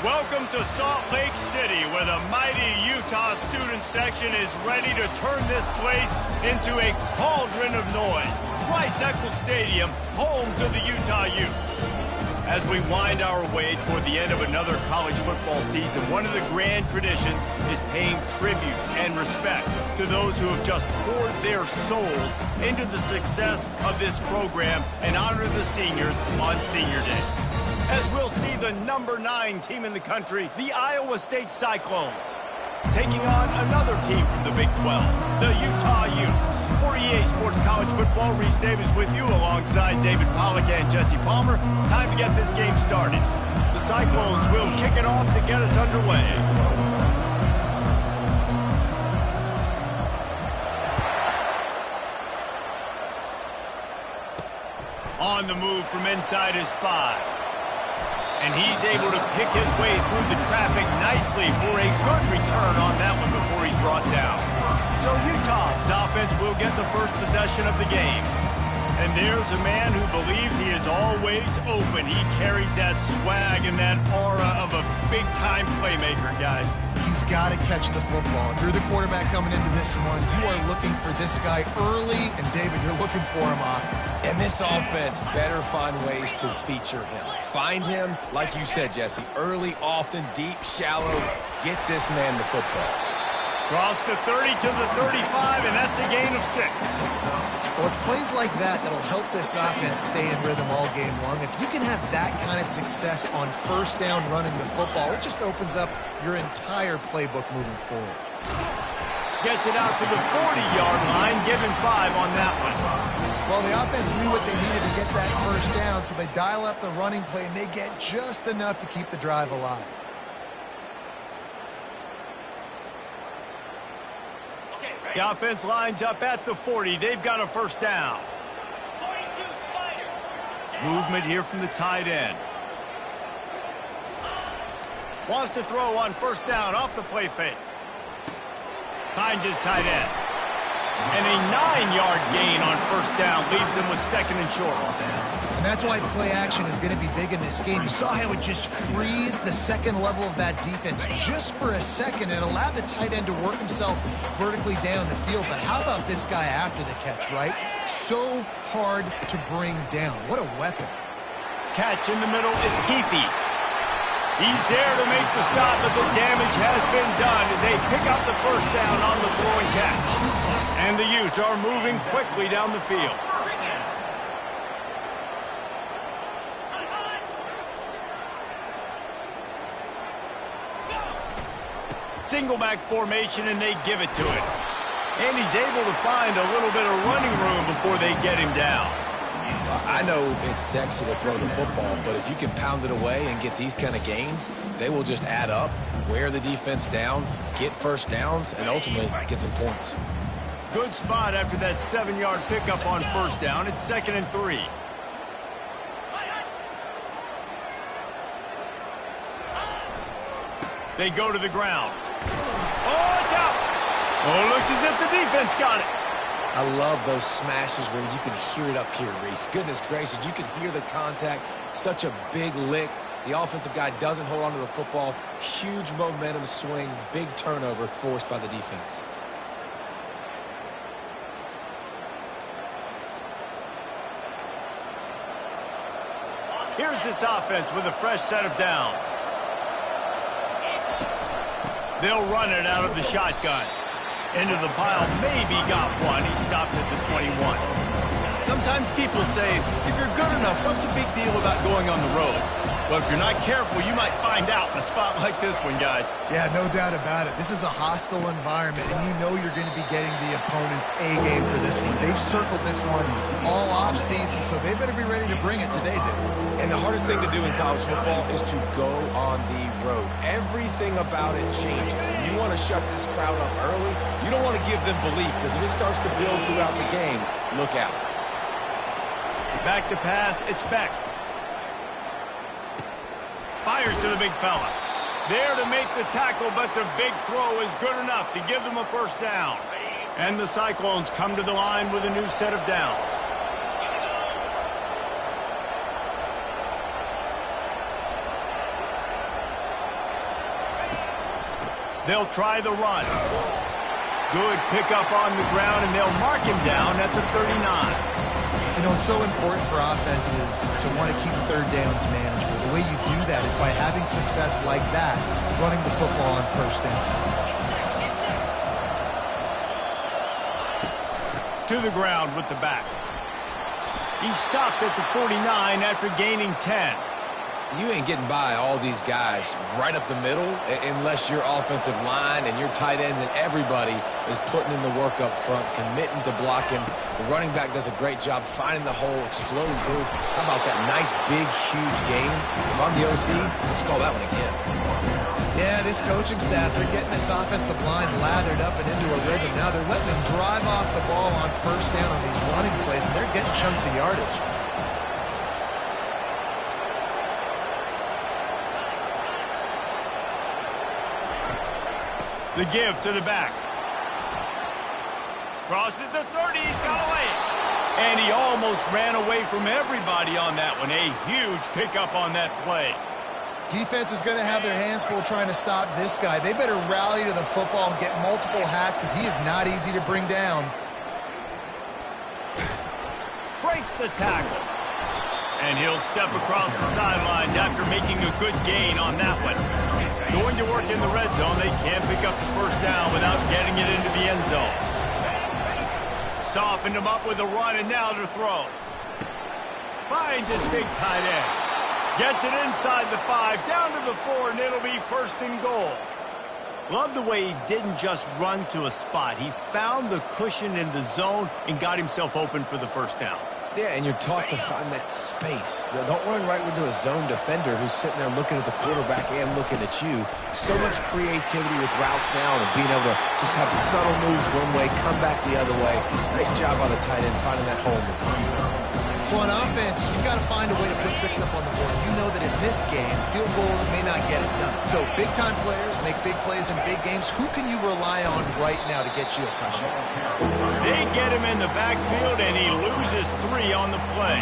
Welcome to Salt Lake City, where the mighty Utah student section is ready to turn this place into a cauldron of noise. Rice-Eccles Stadium, home to the Utah Utes. As we wind our way toward the end of another college football season, one of the grand traditions is paying tribute and respect to those who have just poured their souls into the success of this program and honor the seniors on Senior Day. As we'll see the number 9 team in the country, the Iowa State Cyclones, taking on another team from the Big 12, the Utah Utes. For EA Sports College Football, Reese Davis with you alongside David Pollack and Jesse Palmer. Time to get this game started. The Cyclones will kick it off to get us underway. On the move from inside his 5. And he's able to pick his way through the traffic nicely for a good return on that one before he's brought down. So Utah's offense will get the first possession of the game. And there's a man who believes he is always open. He carries that swag and that aura of a big-time playmaker, guys. He's got to catch the football. If you're the quarterback coming into this one, you are looking for this guy early, and David, you're looking for him often. And this offense better find ways to feature him. Find him, like you said, Jesse, early, often, deep, shallow. Get this man the football. Cross the 30 to the 35, and that's a gain of 6. Well, it's plays like that that'll help this offense stay in rhythm all game long. If you can have that kind of success on first down running the football, it just opens up your entire playbook moving forward. Gets it out to the 40-yard line, giving 5 on that one. Well, the offense knew what they needed to get that first down, so they dial up the running play, and they get just enough to keep the drive alive. The offense lines up at the 40. They've got a first down. Movement here from the tight end. Wants to throw on first down off the play fake. Finds his tight end. And a 9-yard gain on first down leaves them with second and short. And that's why play action is going to be big in this game. You saw how it just frees the second level of that defense just for a second and allowed the tight end to work himself vertically down the field. But how about this guy after the catch, right? So hard to bring down. What a weapon. Catch in the middle is Keefe. He's there to make the stop, but the damage has been done as they pick up the first down on the throw and catch. And the Utes are moving quickly down the field. Single back formation, and they give it to him. And he's able to find a little bit of running room before they get him down. I know it's sexy to throw the football, but if you can pound it away and get these kind of gains, they will just add up, wear the defense down, get first downs, and ultimately get some points. Good spot after that 7-yard pickup on first down. It's 2nd and 3. They go to the ground. Oh, it's out. Oh, looks as if the defense got it. I love those smashes where you can hear it up here, Reese. Goodness gracious, you can hear the contact. Such a big lick. The offensive guy doesn't hold on to the football. Huge momentum swing, big turnover forced by the defense. Here's this offense with a fresh set of downs. They'll run it out of the shotgun. Into the pile, maybe got one. He stopped at the 21. Sometimes people say, if you're good enough, what's the big deal about going on the road? Well, if you're not careful, you might find out in a spot like this one, guys. Yeah, no doubt about it. This is a hostile environment, and you know you're going to be getting the opponent's A game for this one. They've circled this one all offseason, so they better be ready to bring it today, dude. And the hardest thing to do in college football is to go on the road. Everything about it changes, and you want to shut this crowd up early. You don't want to give them belief, because if it starts to build throughout the game, look out. Back to pass, it's Beck. Fires to the big fella. There to make the tackle, but the big throw is good enough to give them a first down. And the Cyclones come to the line with a new set of downs. They'll try the run. Good pickup on the ground, and they'll mark him down at the 39. You know, it's so important for offenses to want to keep third downs manageable. The way you do that is by having success like that, running the football on first down. To the ground with the back. He stopped at the 49 after gaining 10. You ain't getting by all these guys right up the middle unless your offensive line and your tight ends and everybody is putting in the work up front, committing to blocking. The running back does a great job finding the hole, exploding through. How about that nice, big, huge game? If I'm the OC, let's call that one again. Yeah, this coaching staff, they're getting this offensive line lathered up and into a rhythm. Now they're letting them drive off the ball on first down on these running plays, and they're getting chunks of yardage. The give to the back. Crosses the 30. He's got away. And he almost ran away from everybody on that one. A huge pickup on that play. Defense is going to have their hands full trying to stop this guy. They better rally to the football and get multiple hats because he is not easy to bring down. Breaks the tackle. And he'll step across the sidelines after making a good gain on that one. Going to work in the red zone, they can't pick up the first down without getting it into the end zone. Softened him up with a run, and now to throw. Finds his big tight end. Gets it inside the 5, down to the 4, and it'll be first and goal. Love the way he didn't just run to a spot. He found the cushion in the zone and got himself open for the first down. Yeah, and you're taught to find that space. Don't run right into a zone defender who's sitting there looking at the quarterback and looking at you. So much creativity with routes now and being able to just have subtle moves one way, come back the other way. Nice job by the tight end finding that hole in the zone. So on offense, you've got to find a way to put 6 up on the board. You know that in this game, field goals may not get it done. So big-time players make big plays in big games. Who can you rely on right now to get you a touchdown? They get him in the backfield, and he loses 3 on the play.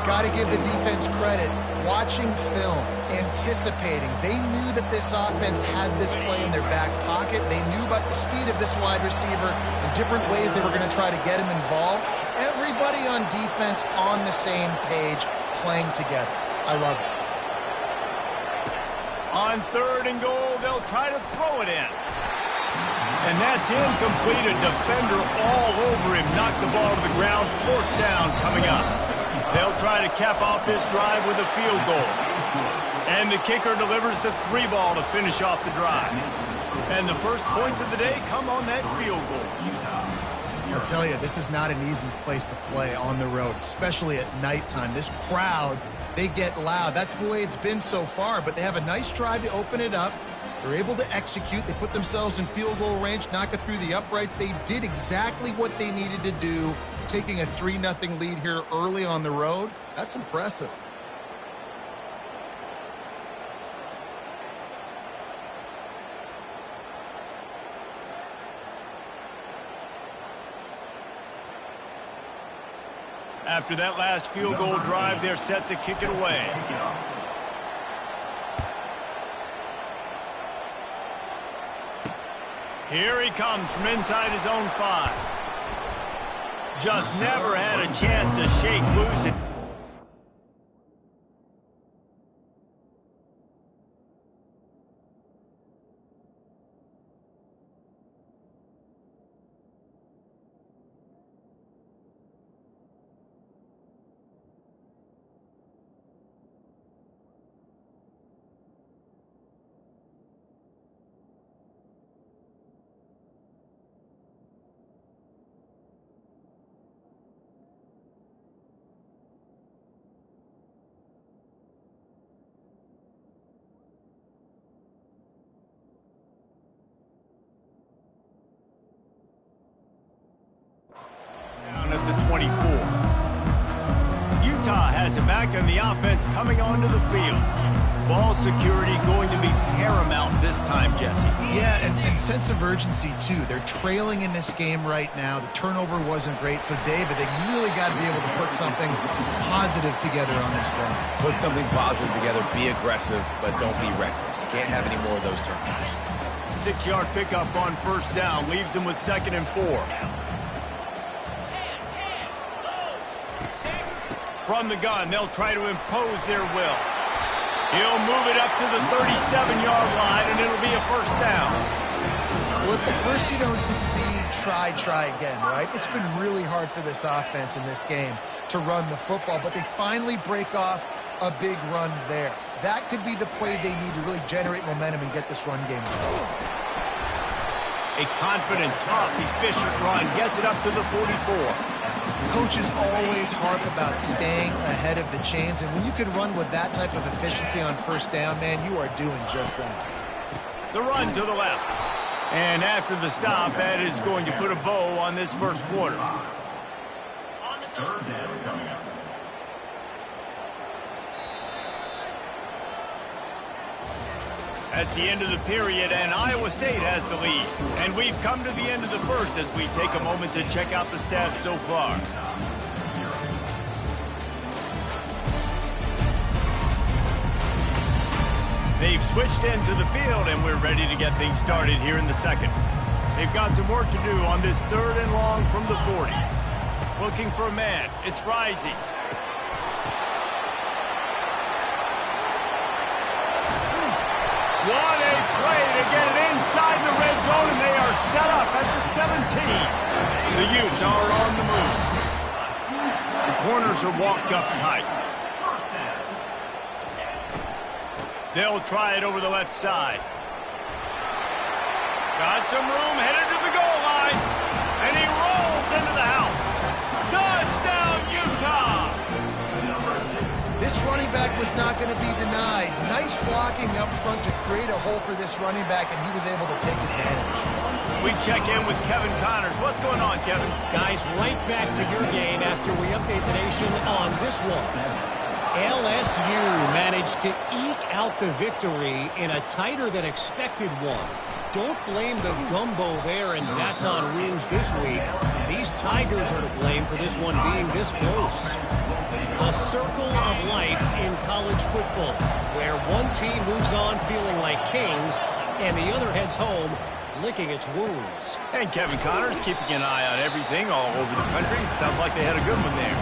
Got to give the defense credit. Watching film, anticipating. They knew that this offense had this play in their back pocket. They knew about the speed of this wide receiver and different ways they were going to try to get him involved. Everybody on defense on the same page, playing together. I love it. On 3rd and goal, they'll try to throw it in. And that's incomplete. A defender all over him. Knocked the ball to the ground. 4th down coming up. They'll try to cap off this drive with a field goal. And the kicker delivers the 3 ball to finish off the drive. And the first points of the day come on that field goal. I'll tell you, this is not an easy place to play on the road, especially at nighttime. This crowd, they get loud. That's the way it's been so far, but they have a nice drive to open it up. They're able to execute. They put themselves in field goal range, knock it through the uprights. They did exactly what they needed to do, taking a 3-0 lead here early on the road. That's impressive. After that last field goal drive, they're set to kick it away. Here he comes from inside his own 5. Just never had a chance to shake loose it. Down at the 24. Utah has it back, and the offense coming onto the field. Ball security going to be paramount this time, Jesse. Yeah, and sense of urgency, too. They're trailing in this game right now. The turnover wasn't great. So, David, they really got to be able to put something positive together on this run. Put something positive together. Be aggressive, but don't be reckless. Can't have any more of those turnovers. 6-yard pickup on first down. Leaves them with 2nd and 4. From the gun, they'll try to impose their will. He'll move it up to the 37-yard line, and it'll be a first down. Well, if at first you don't succeed, try again, right? It's been really hard for this offense in this game to run the football, but they finally break off a big run there. That could be the play they need to really generate momentum and get this run game going. A confident, tough, efficient run gets it up to the 44. Coaches always harp about staying ahead of the chains, and when you can run with that type of efficiency on first down, man, you are doing just that. The run to the left. And after the stop, that is going to put a bow on this first quarter. That's the end of the period, and Iowa State has the lead. And we've come to the end of the first as we take a moment to check out the stats so far. They've switched into the field, and we're ready to get things started here in the second. They've got some work to do on this 3rd and long from the 40. Looking for a man. It's Rising. What a play to get it inside the red zone, and they are set up at the 17. The Utes are on the move. The corners are walked up tight. They'll try it over the left side. Got some room, headed to the goal line. And he rolls into the house. Touchdown, Utah! This running back was not going to be denied. Nice blocking up front to create a hole for this running back, and he was able to take advantage. We check in with Kevin Connors. What's going on, Kevin? Guys, right back to your game after we update the nation on this one. LSU managed to eke out the victory in a tighter than expected one. Don't blame the gumbo there in Baton Rouge this week. These Tigers are to blame for this one being this close. A circle of life in college football, where one team moves on feeling like kings and the other heads home licking its wounds. And Kevin Connors keeping an eye on everything all over the country. Sounds like they had a good one there.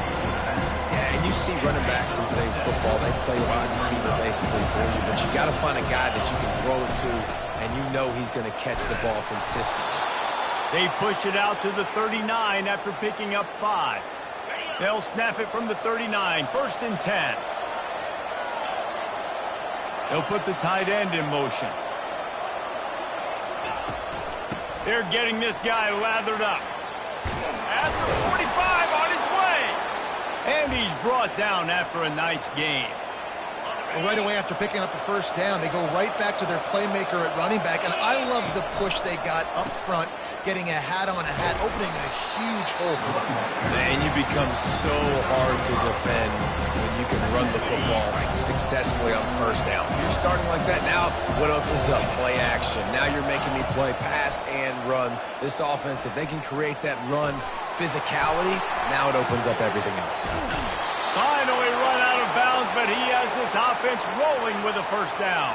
Yeah, and you see running backs in today's football, they play wide receiver basically for you, but you got to find a guy that you can throw it to, and you know he's going to catch the ball consistently. They pushed it out to the 39 after picking up 5. They'll snap it from the 39, 1st and 10. They'll put the tight end in motion. They're getting this guy lathered up. At the 45 on his way. And he's brought down after a nice game. Well, right away after picking up a first down, they go right back to their playmaker at running back. And I love the push they got up front, getting a hat on a hat, opening a huge hole for the ball. And you become so hard to defend when you can run the football successfully on first down. If you're starting like that now, what opens up? Play action. Now you're making me play pass and run. This offense, if they can create that run physicality, now it opens up everything else. Finally run out of bounds, but he has this offense rolling with a first down.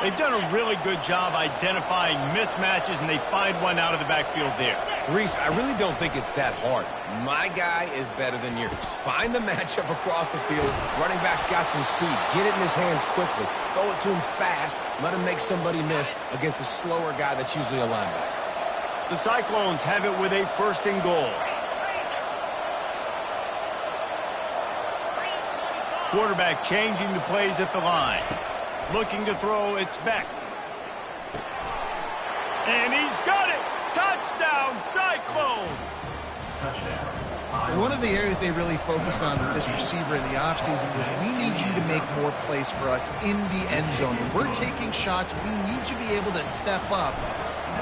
They've done a really good job identifying mismatches, and they find one out of the backfield there. Reese, I really don't think it's that hard. My guy is better than yours. Find the matchup across the field. Running back's got some speed. Get it in his hands quickly. Throw it to him fast. Let him make somebody miss against a slower guy that's usually a linebacker. The Cyclones have it with a 1st and goal. Quarterback changing the plays at the line. Looking to throw, it's Beck. And he's got it! Touchdown, Cyclones! One of the areas they really focused on with this receiver in the offseason was, we need you to make more plays for us in the end zone. When we're taking shots, we need you to be able to step up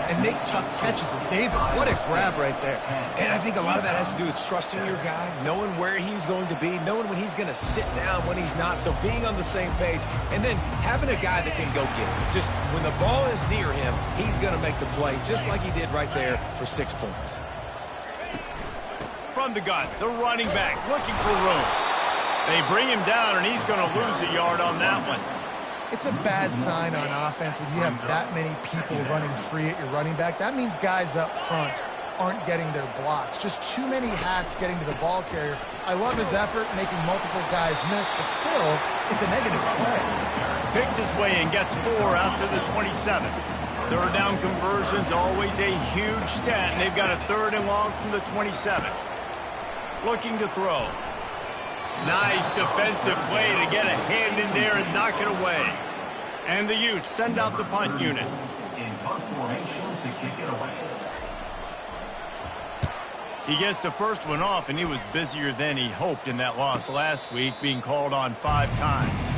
and make tough catches. And David, what a grab right there. And I think a lot of that has to do with trusting your guy, knowing where he's going to be, knowing when he's going to sit down, when he's not. So being on the same page, and then having a guy that can go get it. Just when the ball is near him, he's going to make the play, just like he did right there for 6 points. From the gun, the running back looking for room. They bring him down, and he's going to lose a yard on that one. It's a bad sign on offense when you have that many people running free at your running back. That means guys up front aren't getting their blocks. Just too many hats getting to the ball carrier. I love his effort making multiple guys miss, but still, it's a negative play. Picks his way and gets 4 out to the 27. Third down conversion's always a huge stat, and they've got a 3rd and long from the 27. Looking to throw. Nice defensive play to get a hand in there and knock it away. And the Utes send out the punt unit. In punt formation to kick it away. He gets the first one off, and he was busier than he hoped in that loss last week, being called on 5 times.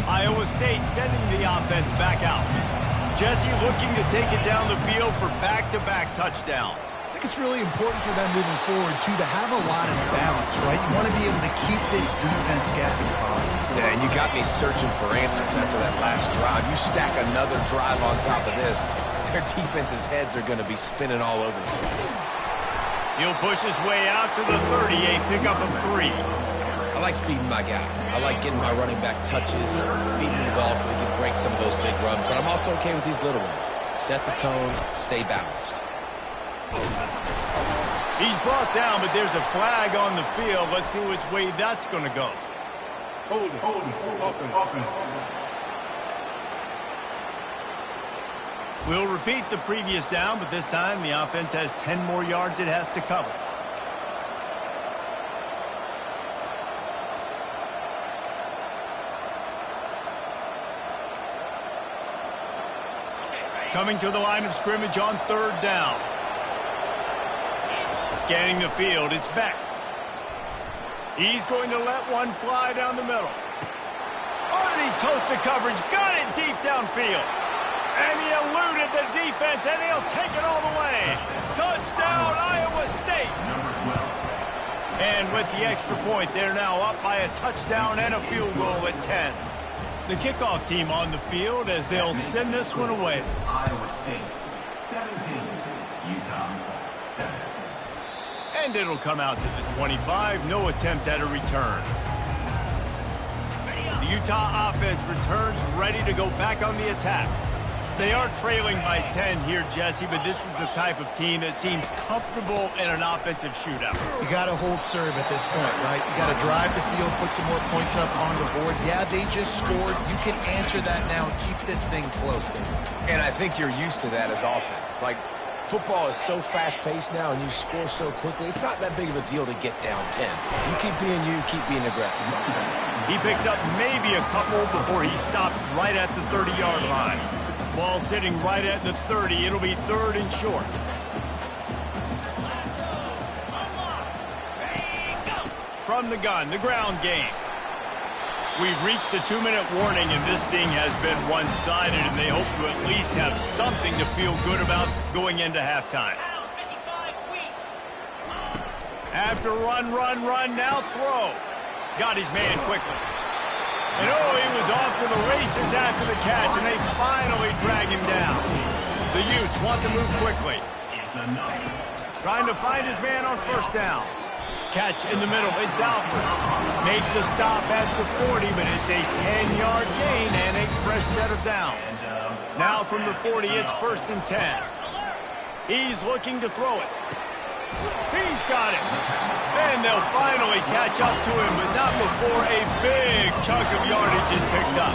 Iowa State sending the offense back out. Jesse looking to take it down the field for back-to-back touchdowns. I think it's really important for them moving forward, too, to have a lot of balance, right? You want to be able to keep this defense guessing, Bob. Yeah, and you got me searching for answers after that last drive. You stack another drive on top of this, their defense's heads are going to be spinning all over the place. He'll push his way out to the 38, pickup of 3. I like feeding my guy. I like getting my running back touches, feeding the ball so he can break some of those big runs. But I'm also okay with these little ones. Set the tone, stay balanced. He's brought down, but there's a flag on the field. Let's see which way that's going to go. Hold it. We'll repeat the previous down, but this time the offense has 10 more yards it has to cover. Coming to the line of scrimmage on 3rd down. Scanning the field, it's Beck. He's going to let one fly down the middle. Underneath toasted coverage, got it deep downfield. And he eluded the defense, and he'll take it all the way. Touchdown, Iowa State. And with the extra point, they're now up by a touchdown and a field goal at 10. The kickoff team on the field as they'll send this one away. Iowa State 17, Utah 7. And it'll come out to the 25. No attempt at a return. The Utah offense returns ready to go back on the attack. They are trailing by 10 here, Jesse, but this is the type of team that seems comfortable in an offensive shootout. You got to hold serve at this point, right? You got to drive the field, put some more points up on the board. Yeah, they just scored. You can answer that now and keep this thing close. And I think you're used to that as offense. Like, football is so fast-paced now and you score so quickly, it's not that big of a deal to get down 10. You keep being aggressive. He picks up maybe a couple before he stopped right at the 30-yard line. Ball sitting right at the 30. It'll be 3rd and short. From the gun, the ground game. We've reached the 2-minute warning, and this thing has been one-sided, and they hope to at least have something to feel good about going into halftime. After run, now throw. Got his man quickly. And he was off to the races after the catch, and they finally drag him down. The Utes want to move quickly. Trying to find his man on 1st down. Catch in the middle, it's Alford. Make the stop at the 40, but it's a 10-yard gain and a fresh set of downs. Now from the 40, it's 1st and 10. He's looking to throw it. He's got it. And they'll finally catch up to him, but not before a big chunk of yardage is picked up.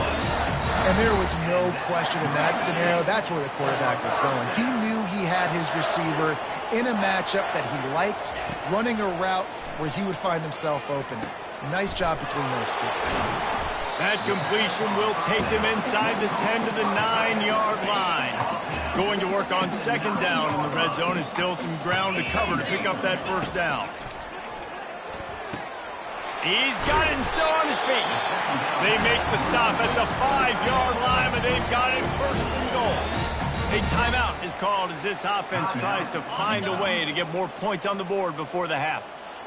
And there was no question in that scenario. That's where the quarterback was going. He knew he had his receiver in a matchup that he liked, running a route where he would find himself open. Nice job between those two. That completion will take them inside the 10 to the 9-yard line. Going to work on 2nd down in the red zone, and still some ground to cover to pick up that 1st down. He's got it and still on his feet. They make the stop at the 5-yard line, but they've got it 1st and goal. A timeout is called as this offense tries to find a way to get more points on the board before the half.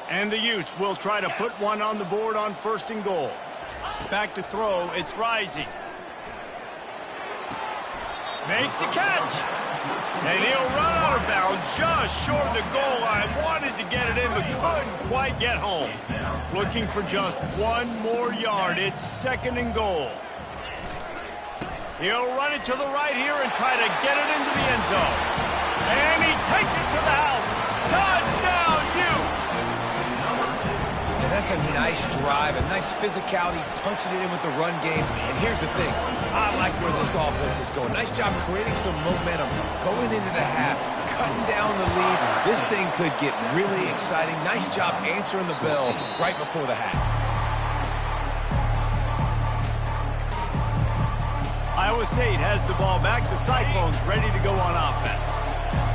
And the Utes will try to put one on the board on 1st and goal. Back to throw, it's Rising. Makes the catch. And he'll run out of bounds just short of the goal line. Wanted to get it in, but couldn't quite get home. Looking for just one more yard. It's 2nd and goal. He'll run it to the right here and try to get it into the end zone. And he takes it to the house. Touchdown, Utes! And that's a nice drive, a nice physicality, punching it in with the run game. And here's the thing. I like where this offense is going. Nice job creating some momentum, going into the half, cutting down the lead. This thing could get really exciting. Nice job answering the bell right before the half. Iowa State has the ball back. The Cyclones ready to go on offense.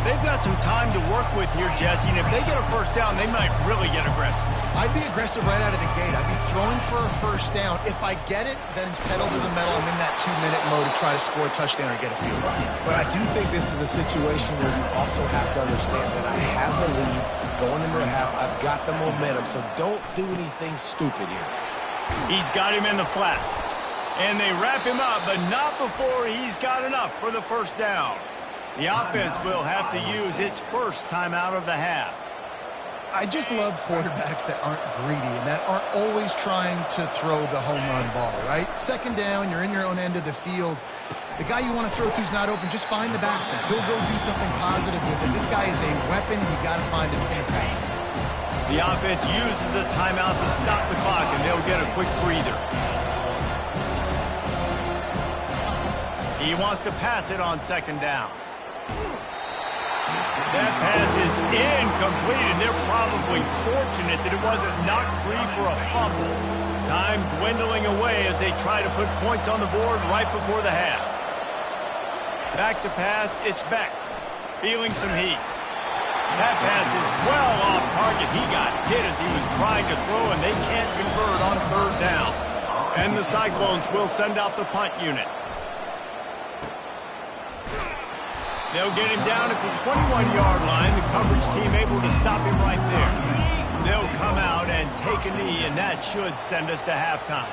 They've got some time to work with here, Jesse, and if they get a first down, they might really get aggressive. I'd be aggressive right out of the gate. I'd be throwing for a first down. If I get it, then it's pedal to the metal. I'm in that 2-minute mode to try to score a touchdown or get a field goal. But I do think this is a situation where you also have to understand that I have the lead going into the half. I've got the momentum, so don't do anything stupid here. He's got him in the flat. And they wrap him up, but not before he's got enough for the first down. The offense will have to use its first timeout of the half. I just love quarterbacks that aren't greedy and that aren't always trying to throw the home run ball, right? 2nd down, you're in your own end of the field. The guy you want to throw to is not open. Just find the back. He'll go do something positive with it. This guy is a weapon, and you got to find him in a pass. The offense uses a timeout to stop the clock, and they'll get a quick breather. He wants to pass it on 2nd down. That pass is incomplete, and they're probably fortunate that it wasn't knocked free for a fumble. Time dwindling away as they try to put points on the board right before the half. Back to pass, it's Beck. Feeling some heat. That pass is well off target. He got hit as he was trying to throw, and they can't convert on 3rd down. And the Cyclones will send out the punt unit. They'll get him down at the 21-yard line. The coverage team able to stop him right there. They'll come out and take a knee, and that should send us to halftime.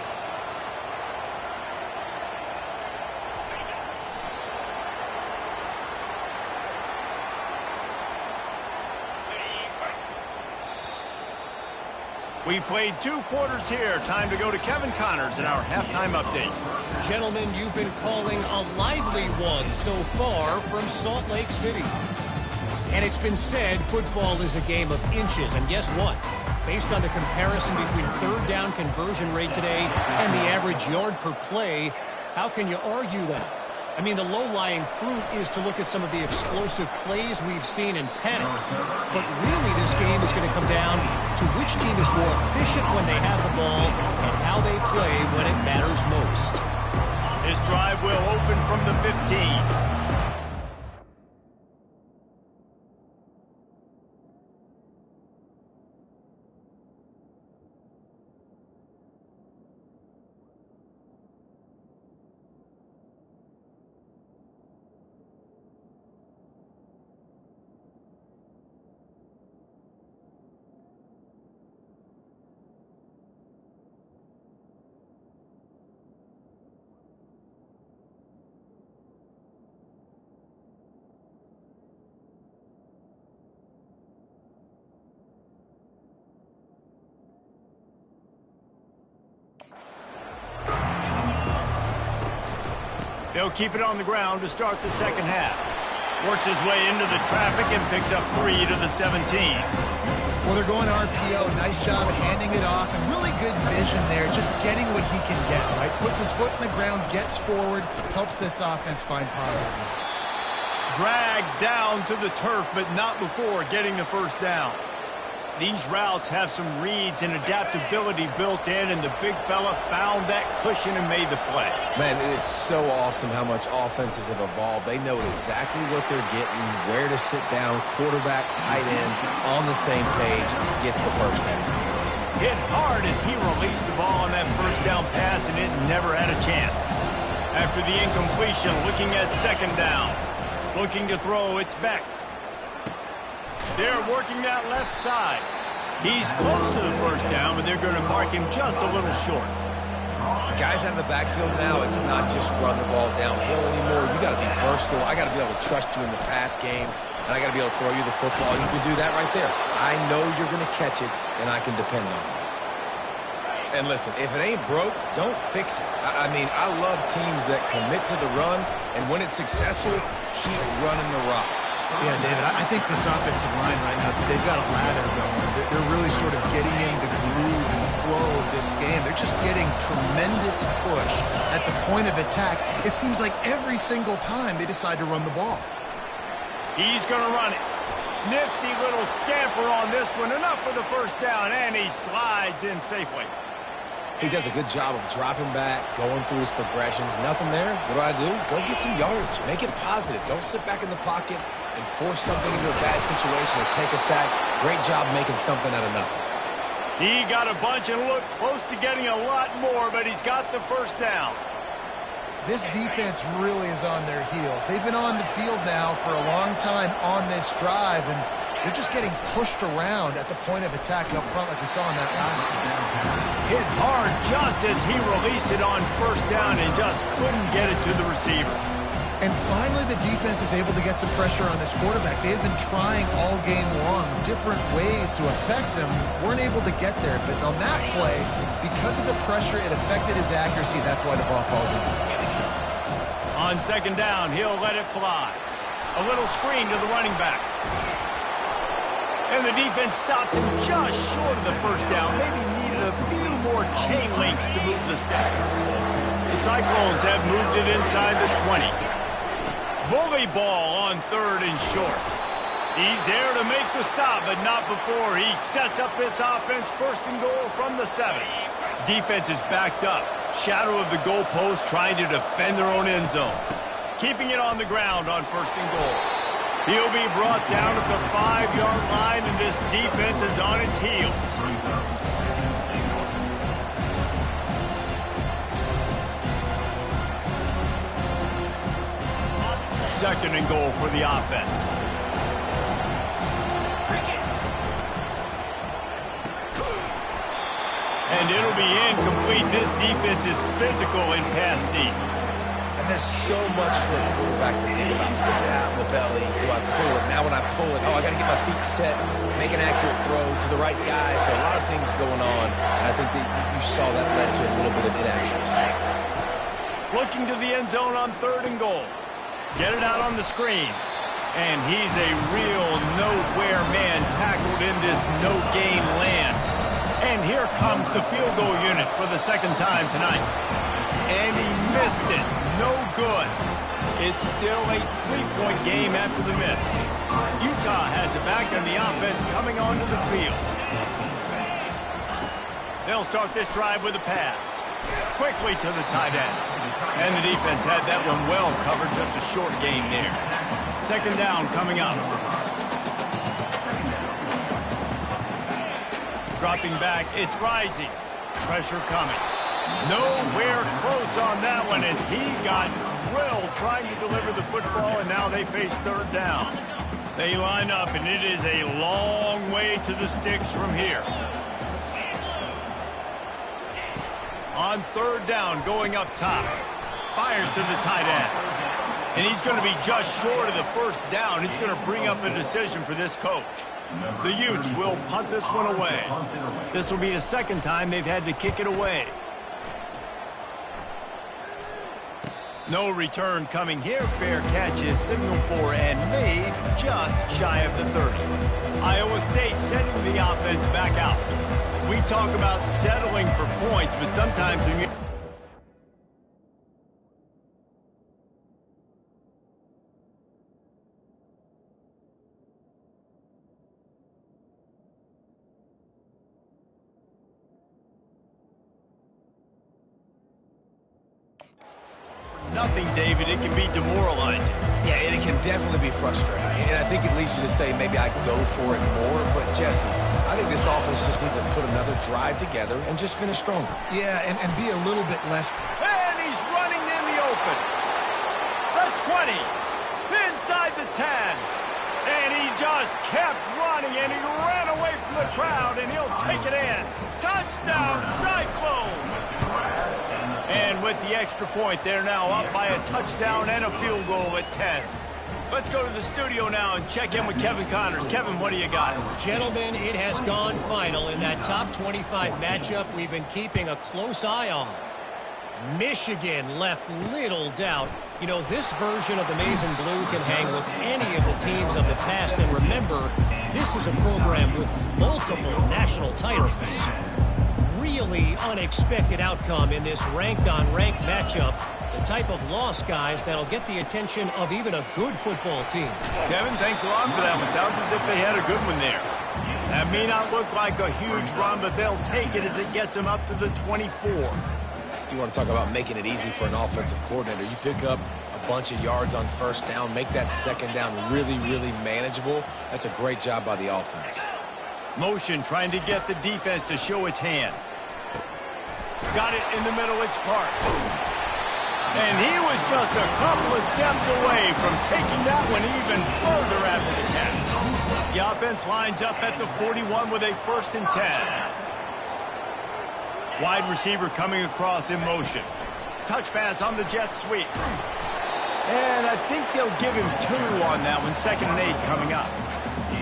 We've played 2 quarters here. Time to go to Kevin Connors in our halftime update. Gentlemen, you've been calling a lively one so far from Salt Lake City. And it's been said football is a game of inches. And guess what? Based on the comparison between 3rd down conversion rate today and the average yard per play, how can you argue that? I mean, the low-lying fruit is to look at some of the explosive plays we've seen in panic. But really, this game is going to come down to which team is more efficient when they have the ball and how they play when it matters most. This drive will open from the 15. They'll keep it on the ground to start the 2nd half. Works his way into the traffic and picks up 3 to the 17. Well, they're going RPO. Nice job at handing it off. And really good vision there, just getting what he can get, right? Puts his foot in the ground, gets forward, helps this offense find positive yards. Dragged down to the turf, but not before getting the first down. These routes have some reads and adaptability built in, and the big fella found that cushion and made the play. Man, it's so awesome how much offenses have evolved. They know exactly what they're getting, where to sit down, quarterback, tight end, on the same page, gets the first down. Hit hard as he released the ball on that first down pass, and it never had a chance. After the incompletion, looking at 2nd down. Looking to throw, it's Beck. They're working that left side. He's close to the first down, but they're going to mark him just a little short. Guys out of the backfield now, it's not just run the ball downhill anymore. You got to be versatile. I got to be able to trust you in the pass game, and I got to be able to throw you the football. You can do that right there. I know you're going to catch it, and I can depend on you. And listen, if it ain't broke, don't fix it. I mean, I love teams that commit to the run, and when it's successful, keep running the rock. Yeah, David, I think this offensive line right now, they've got a lather going. They're really sort of getting in the groove and flow of this game. They're just getting tremendous push at the point of attack. It seems like every single time they decide to run the ball. He's going to run it. Nifty little scamper on this one. Enough for the first down, and he slides in safely. He does a good job of dropping back, going through his progressions. Nothing there. What do? Go get some yardage. Make it positive. Don't sit back in the pocket and force something into a bad situation or take a sack. Great job making something out of nothing. He got a bunch and looked close to getting a lot more, but he's got the first down. This defense really is on their heels. They've been on the field now for a long time on this drive, and they're just getting pushed around at the point of attack up front like we saw in that last one. Hit hard just as he released it on first down and just couldn't get it to the receiver. And finally, the defense is able to get some pressure on this quarterback. They had been trying all game long different ways to affect him. Weren't able to get there. But on that play, because of the pressure, it affected his accuracy. That's why the ball falls in. On second down, he'll let it fly. A little screen to the running back. And the defense stops him just short of the first down. Maybe needed a few more chain links to move the sticks. The Cyclones have moved it inside the 20. Bully ball on third and short. He's there to make the stop, but not before he sets up this offense first and goal from the 7. Defense is backed up. Shadow of the goalpost trying to defend their own end zone. Keeping it on the ground on first and goal. He'll be brought down at the 5-yard line, and this defense is on its heels. Second and goal for the offense. And it'll be incomplete. This defense is physical and pass deep. And there's so much for a quarterback to think about. Sticking it out in the belly. Do I pull it? Now when I pull it, I got to get my feet set, make an accurate throw to the right guy. So a lot of things going on. And I think that you saw that led to a little bit of inaccuracy. Looking to the end zone on third and goal. Get it out on the screen. And he's a real nowhere man tackled in this no-gain land. And here comes the field goal unit for the second time tonight. And he missed it. No good. It's still a 3-point game after the miss. Utah has it back and the offense coming onto the field. They'll start this drive with a pass. Quickly to the tight end. And the defense had that one well covered. Just a short game there. Second down coming up. Dropping back, it's rising. Pressure coming. Nowhere close on that one as he got drilled trying to deliver the football, and now they face third down. They line up, and it is a long way to the sticks from here. On third down, going up top. Fires to the tight end. And he's going to be just short of the first down. It's going to bring up a decision for this coach. The Utes will punt this one away. This will be the second time they've had to kick it away. No return coming here. Fair catch is signaled for and made just shy of the 30. Iowa State sending the offense back out. We talk about settling for points, but sometimes when you... Nothing, David. It can be demoralizing. Yeah, and it can definitely be frustrating. And I think it leads you to say maybe I go for it more. But, Jesse, I think this offense just needs to put another drive together and just finish stronger. Yeah, and be a little bit less. And he's running in the open. The 20. Inside the 10. And he just kept running, and he ran away from the crowd, and he'll take it in. Touchdown, Cyclones! with the extra point. They're now up by a touchdown and a field goal at 10. Let's go to the studio now and check in with Kevin Connors. Kevin, what do you got? Gentlemen, it has gone final in that top 25 matchup we've been keeping a close eye on. Michigan left little doubt. You know, this version of the Maize and Blue can hang with any of the teams of the past. And remember, this is a program with multiple national titles. Really unexpected outcome in this ranked-on-ranked matchup. The type of loss, guys, that'll get the attention of even a good football team. Kevin, thanks a lot for that one. Sounds as if they had a good one there. That may not look like a huge run, but they'll take it as it gets them up to the 24. You want to talk about making it easy for an offensive coordinator. You pick up a bunch of yards on first down, make that second down really, really manageable. That's a great job by the offense. Motion trying to get the defense to show its hand. Got it in the middle, it's Park. And he was just a couple of steps away from taking that one even further after the catch. The offense lines up at the 41 with a 1st and 10. Wide receiver coming across in motion. Touch pass on the jet sweep. And I think they'll give him 2 on that one. 2nd and 8 coming up.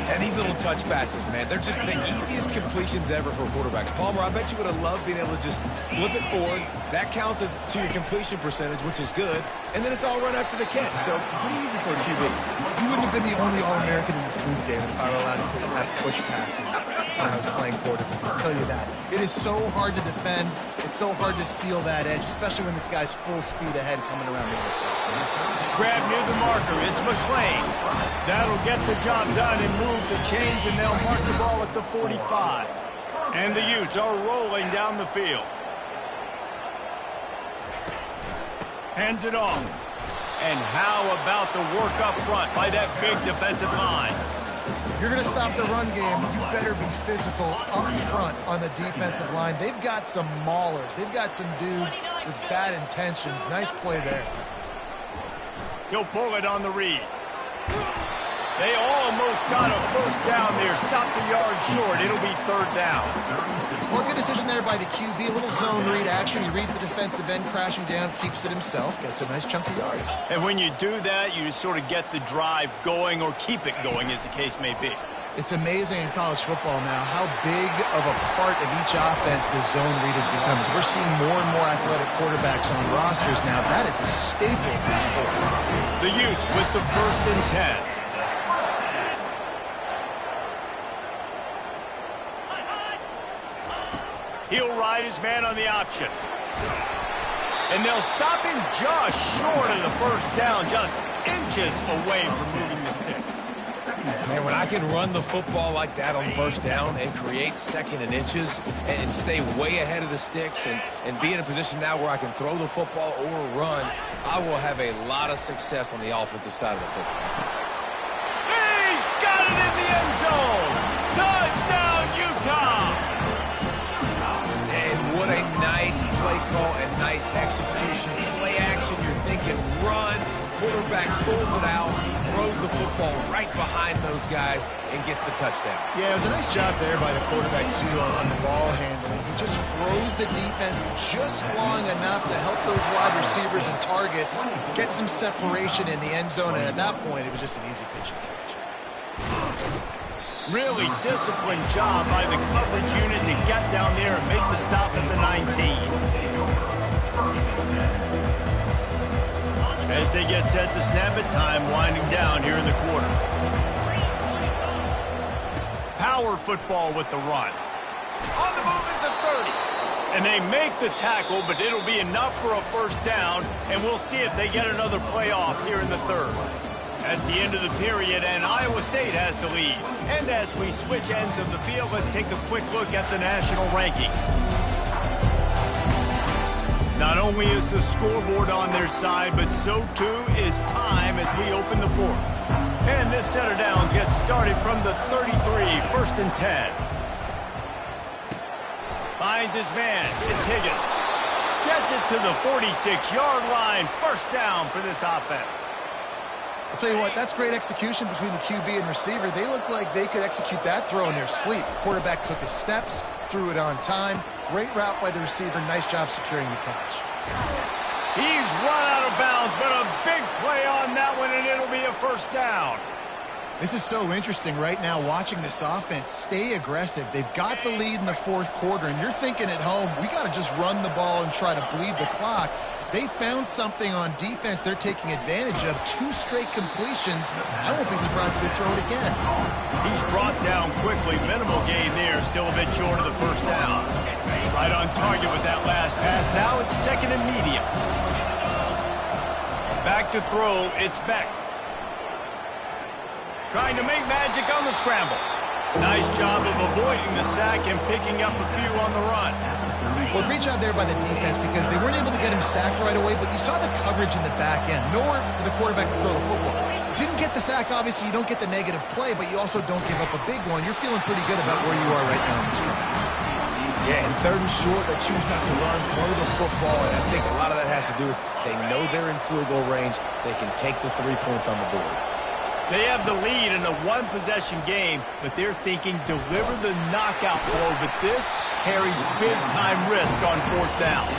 And these little touch passes, man, they're just the easiest completions ever for quarterbacks. Palmer, I bet you would have loved being able to just flip it forward. That counts as to your completion percentage, which is good. And then it's all run after the catch. So pretty easy for a QB. You wouldn't have been the only All-American in this booth, David, if I were allowed to have push passes when I was playing quarterback. I'll tell you that. It is so hard to defend. It's so hard to seal that edge, especially when this guy's full speed ahead coming around the outside. Grab near the marker. It's McClain. That'll get the job done and move the chains, and they'll mark the ball at the 45. And the Utes are rolling down the field. Hands it off. And how about the work up front by that big defensive line? If you're going to stop the run game, you better be physical up front on the defensive line. They've got some maulers. They've got some dudes with bad intentions. Nice play there. He'll pull it on the read. They almost got a 1st down there. Stopped the yard short. It'll be 3rd down. Well, good decision there by the QB. A little zone read action. He reads the defensive end crashing down, keeps it himself, gets a nice chunk of yards. And when you do that, you just sort of get the drive going or keep it going, as the case may be. It's amazing in college football now how big of a part of each offense the zone read has become. As we're seeing more and more athletic quarterbacks on rosters now, that is a staple of the sport. The Utes with the 1st and 10. He'll ride his man on the option. And they'll stop him just short of the 1st down, just inches away from moving the sticks. Man, when I can run the football like that on 1st down and create 2nd and inches and stay way ahead of the sticks and be in a position now where I can throw the football or run, I will have a lot of success on the offensive side of the football. He's got it in the end zone! Touchdown, Utah! And what a nice play call and nice execution. Play action, you're thinking run. Quarterback pulls it out, throws the football right behind those guys, and gets the touchdown. Yeah, it was a nice job there by the quarterback, too, on the ball handling. He just froze the defense just long enough to help those wide receivers and targets get some separation in the end zone, and at that point, it was just an easy pitch and catch. Really disciplined job by the coverage unit to get down there and make the stop at the 19. As they get set to snap it, time winding down here in the quarter. Power football with the run. On the move is the 30. And they make the tackle, but it'll be enough for a 1st down, and we'll see if they get another play off here in the 3rd. That's the end of the period, and Iowa State has the lead. And as we switch ends of the field, let's take a quick look at the national rankings. Not only is the scoreboard on their side, but so too is time as we open the 4th. And this set of downs gets started from the 33, 1st and 10. Finds his man, it's Higgins. Gets it to the 46-yard line, 1st down for this offense. I'll tell you what, that's great execution between the QB and receiver. They look like they could execute that throw in their sleep. Quarterback took his steps, threw it on time. Great route by the receiver. Nice job securing the catch. He's run out of bounds, but a big play on that one, and it'll be a first down. This is so interesting right now, watching this offense stay aggressive. They've got the lead in the fourth quarter, and you're thinking at home, we got to just run the ball and try to bleed the clock. They found something on defense they're taking advantage of. 2 straight completions. I won't be surprised if they throw it again. He's brought down quickly. Minimal gain there. Still a bit short of the first down. Right on target with that last pass. Now it's second and medium. Back to throw. It's Beck. Trying to make magic on the scramble. Nice job of avoiding the sack and picking up a few on the run. Well, great job there by the defense because they weren't able to get him sacked right away, but you saw the coverage in the back end. Nowhere for the quarterback to throw the football. Didn't get the sack, obviously. You don't get the negative play, but you also don't give up a big one. You're feeling pretty good about where you are right now in this game. Yeah, and third and short, they choose not to run, throw the football, and I think a lot of that has to do with they know they're in field goal range. They can take the 3 points on the board. They have the lead in a one-possession game, but they're thinking deliver the knockout blow, but this carries big-time risk on fourth down.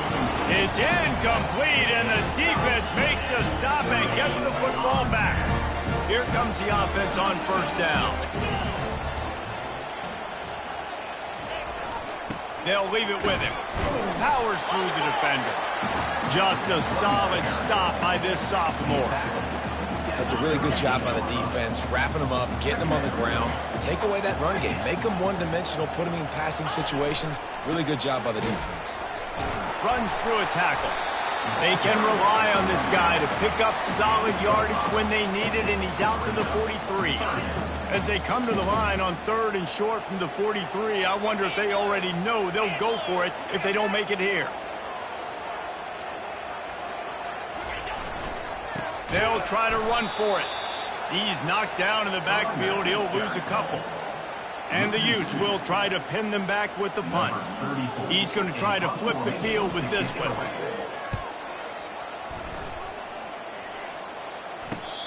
It's incomplete, and the defense makes a stop and gets the football back. Here comes the offense on first down. They'll leave it with him. Powers through the defender. Just a solid stop by this sophomore. That's a really good job by the defense, wrapping them up, getting them on the ground. Take away that run game. Make them one-dimensional, put them in passing situations. Really good job by the defense. Runs through a tackle. They can rely on this guy to pick up solid yardage when they need it, and he's out to the 43. As they come to the line on third and short from the 43, I wonder if they already know they'll go for it if they don't make it here. They'll try to run for it. He's knocked down in the backfield. He'll lose a couple. And the Utes will try to pin them back with the punt. He's going to try to flip the field with this one.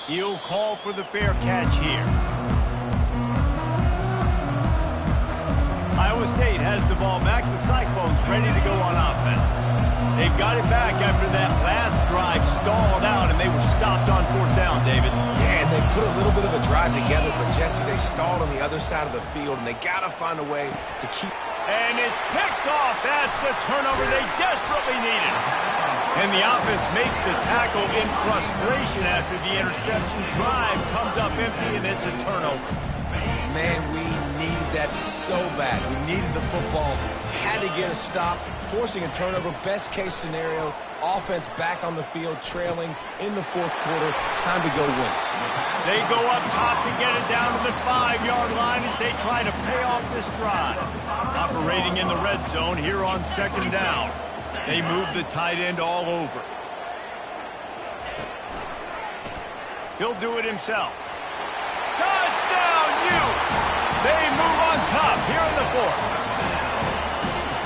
He'll call for the fair catch here. Iowa State has the ball back. The Cyclones ready to go on offense. They've got it back after that last drive stalled out, and they were stopped on fourth down, David. Yeah, and they put a little bit of a drive together, but, Jesse, they stalled on the other side of the field, and they got to find a way to keep... And it's picked off. That's the turnover they desperately needed. And the offense makes the tackle in frustration after the interception. Drive comes up empty, and it's a turnover. Man, we needed that so bad. We needed the football. Had to get a stop, forcing a turnover. Best case scenario, offense back on the field, trailing in the fourth quarter. Time to go win it. They go up top to get it down to the 5-yard line as they try to pay off this drive. Operating in the red zone here on second down. They move the tight end all over. He'll do it himself. Touchdown, Utes! They move on top here in the fourth.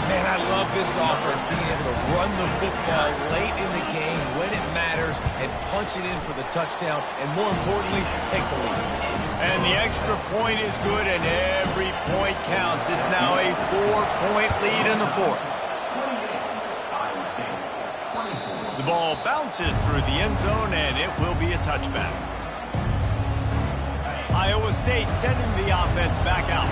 Man, I love this offense, being able to run the football late in the game when it matters and punch it in for the touchdown, and more importantly, take the lead. And the extra point is good, and every point counts. It's now a 4-point lead in the fourth. The ball bounces through the end zone, and it will be a touchback. Iowa State sending the offense back out.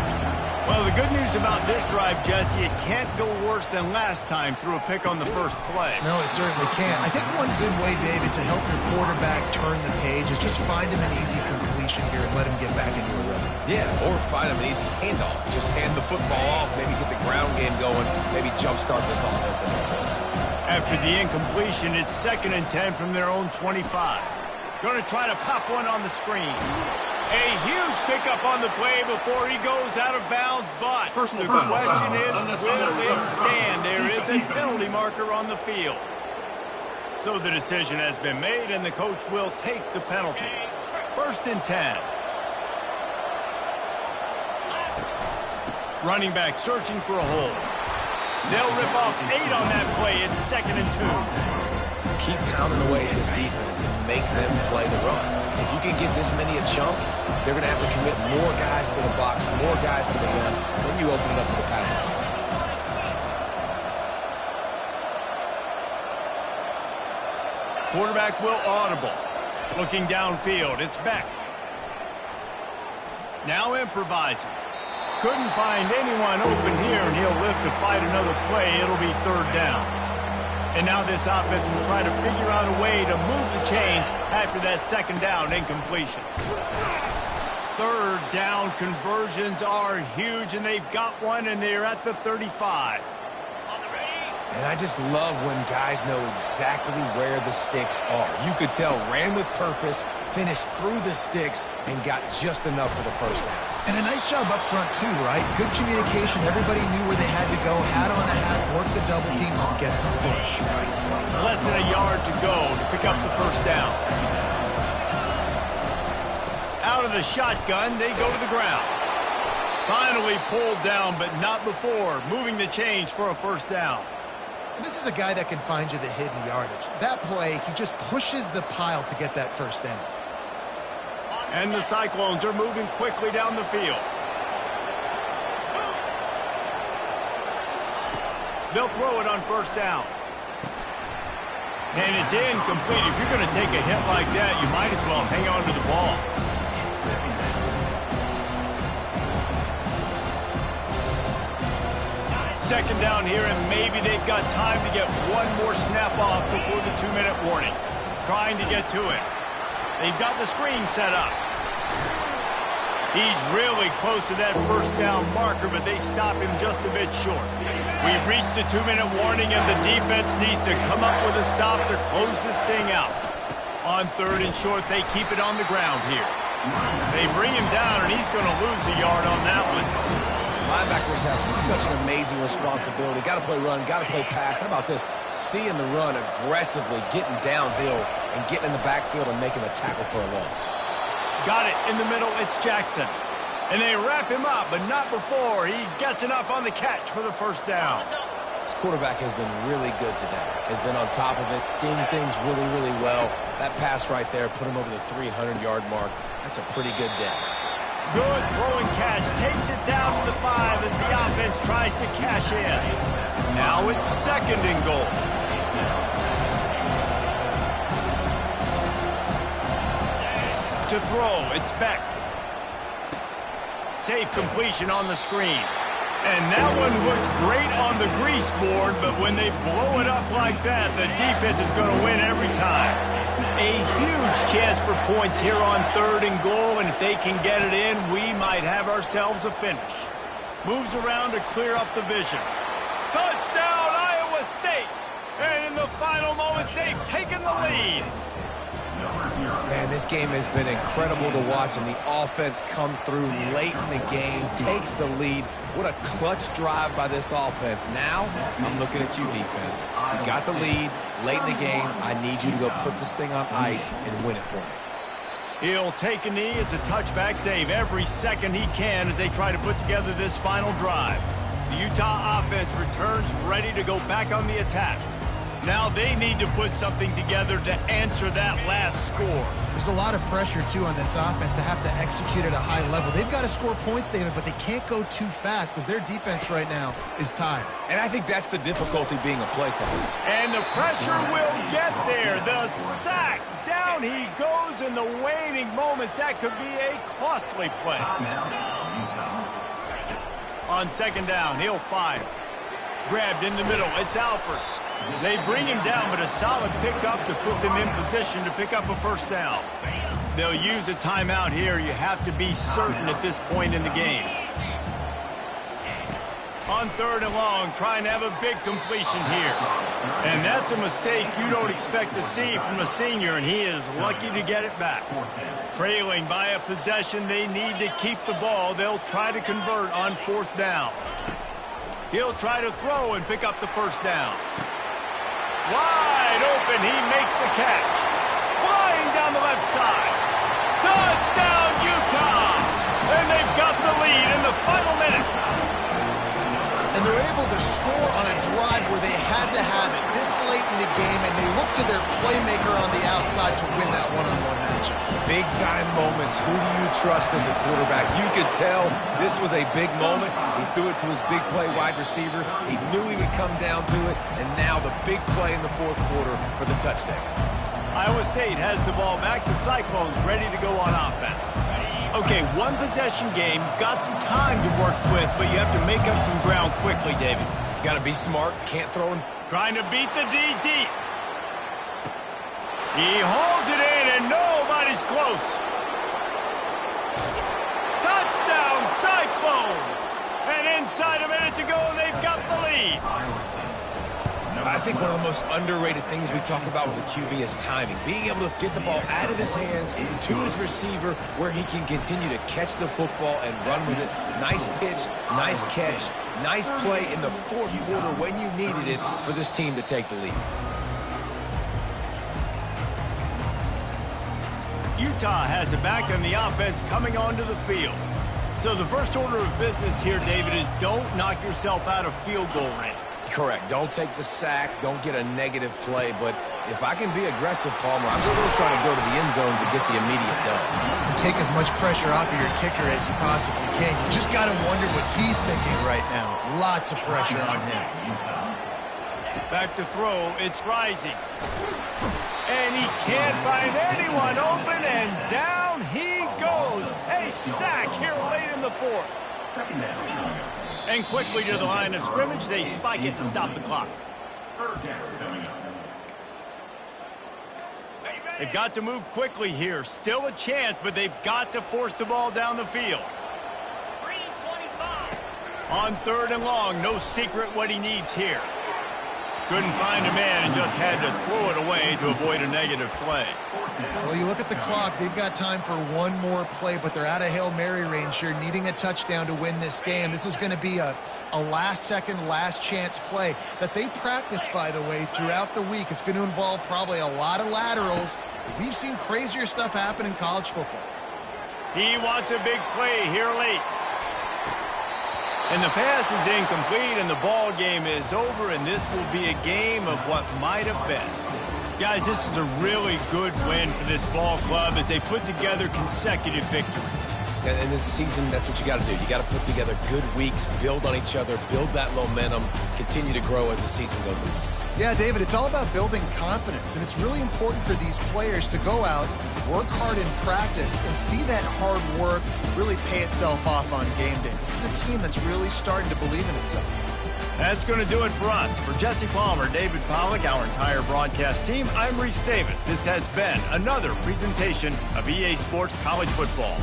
Well, the good news about this drive, Jesse, it can't go worse than last time through a pick on the first play. No, it certainly can't. I think one good way, David, to help your quarterback turn the page is just find him an easy completion here and let him get back into a rhythm. Yeah, or find him an easy handoff. Just hand the football off, maybe get the ground game going, maybe jumpstart this offense. After the incompletion, it's 2nd and 10 from their own 25. Going to try to pop one on the screen. A huge pickup on the play before he goes out of bounds, but the question is, will it stand? There is a penalty marker on the field. So the decision has been made, and the coach will take the penalty. 1st and 10. Running back searching for a hole. They'll rip off 8 on that play. It's 2nd and 2. Keep pounding away at this defense and make them play the run. If you can get this many a chunk, they're going to have to commit more guys to the box, more guys to the run. Then you open it up for the passing. Quarterback will audible. Looking downfield, it's Beck. Now improvising. Couldn't find anyone open here, and he'll live to fight another play. It'll be third down. And now this offense will try to figure out a way to move the chains after that second down incompletion. Third down conversions are huge, and they've got one, and they're at the 35. And I just love when guys know exactly where the sticks are. You could tell ran with purpose, finished through the sticks, and got just enough for the first down. And a nice job up front, too, right? Good communication. Everybody knew where they had to go. Hat on the hat, work the double teams, and get some push. Less than a yard to go to pick up the first down. Out of the shotgun, they go to the ground. Finally pulled down, but not before moving the chains for a first down. And this is a guy that can find you the hidden yardage. That play, he just pushes the pile to get that first down. And the Cyclones are moving quickly down the field. They'll throw it on first down. And it's incomplete. If you're going to take a hit like that, you might as well hang on to the ball. Second down here, and maybe they've got time to get one more snap off before the 2-minute warning. Trying to get to it. They've got the screen set up. He's really close to that first down marker, but they stop him just a bit short. We've reached the 2-minute warning, and the defense needs to come up with a stop to close this thing out. On third and short, they keep it on the ground here. They bring him down, and he's going to lose a yard on that one. Linebackers have such an amazing responsibility. Got to play run, got to play pass. How about this? Seeing the run aggressively, getting downhill, and getting in the backfield and making a tackle for a loss. Got it in the middle. It's Jackson. And they wrap him up, but not before he gets enough on the catch for the first down. This quarterback has been really good today. Has been on top of it, seeing things really, really well. That pass right there put him over the 300-yard mark. That's a pretty good day. Good throwing catch. Takes it down to the 5 as the offense tries to cash in. Now it's second and goal. To throw, it's Beck. Safe completion on the screen. And that one looked great on the grease board, but when they blow it up like that, the defense is going to win every time. A huge chance for points here on third and goal, and if they can get it in, we might have ourselves a finish. Moves around to clear up the vision. Touchdown, Iowa State! And in the final moments, they've taken the lead. Man, this game has been incredible to watch, and the offense comes through late in the game, takes the lead. What a clutch drive by this offense. Now, I'm looking at you, defense. You got the lead late in the game. I need you to go put this thing on ice and win it for me. He'll take a knee. It's a touchback save every second he can as they try to put together this final drive. The Utah offense returns ready to go back on the attack. Now they need to put something together to answer that last score. There's a lot of pressure, too, on this offense to have to execute at a high level. They've got to score points, David, but they can't go too fast because their defense right now is tired. And I think that's the difficulty being a play caller. And the pressure will get there. The sack. Down he goes in the waning moments. That could be a costly play. On second down, he'll fire. Grabbed in the middle. It's Alford. They bring him down, but a solid pickup to put them in position to pick up a first down. They'll use a timeout here. You have to be certain at this point in the game. On third and long, trying to have a big completion here. And that's a mistake you don't expect to see from a senior, and he is lucky to get it back. Trailing by a possession, they need to keep the ball. They'll try to convert on fourth down. He'll try to throw and pick up the first down. Wide open, he makes the catch. Flying down the left side. Touchdown, Utah! And they've got the lead in the final minute. And they're able to score on a drive where they had to have it this late in the game, and they look to their playmaker on the outside to win that one-on-one matchup. Big-time moments. Who do you trust as a quarterback? You could tell this was a big moment. He threw it to his big play wide receiver. He knew he would come down to it, and now the big play in the fourth quarter for the touchdown. Iowa State has the ball back. The Cyclones ready to go on offense. Okay, one possession game. You've got some time to work with, but you have to make up some ground quickly, David. Got to be smart. Can't throw in. Trying to beat the D deep. He holds it in, and nobody's close. Touchdown, Cyclones! And inside a minute to go, and they've got the lead. I think one of the most underrated things we talk about with a QB is timing. Being able to get the ball out of his hands to his receiver where he can continue to catch the football and run with it. Nice pitch, nice catch, nice play in the fourth quarter when you needed it for this team to take the lead. Utah has it back on the offense coming onto the field. So the first order of business here, David, is don't knock yourself out of field goal range. Correct. Don't take the sack. Don't get a negative play. But if I can be aggressive, Palmer, I'm still trying to go to the end zone to get the immediate dub. Take as much pressure off of your kicker as you possibly can. You just got to wonder what he's thinking right now. Lots of pressure on him. Back to throw. It's Rising. And he can't find anyone open, and down he goes. A sack here late in the fourth. Second down. And quickly to the line of scrimmage, they spike it and stop the clock. Third down coming up. They've got to move quickly here. Still a chance, but they've got to force the ball down the field. 3:25. On third and long, no secret what he needs here. Couldn't find a man and just had to throw it away to avoid a negative play. Well, you look at the clock. They've got time for one more play, but they're out of Hail Mary range here, needing a touchdown to win this game. This is going to be a last-second, last-chance play that they practice, by the way, throughout the week. It's going to involve probably a lot of laterals. We've seen crazier stuff happen in college football. He wants a big play here late. And the pass is incomplete, and the ball game is over, and this will be a game of what might have been. Guys, this is a really good win for this ball club as they put together consecutive victories. And in this season, that's what you got to do. You got to put together good weeks, build on each other, build that momentum, continue to grow as the season goes on. Yeah, David, it's all about building confidence, and it's really important for these players to go out, work hard in practice, and see that hard work really pay itself off on game day. This is a team that's really starting to believe in itself. That's going to do it for us. For Jesse Palmer, David Pollack, our entire broadcast team, I'm Reese Davis. This has been another presentation of EA Sports College Football.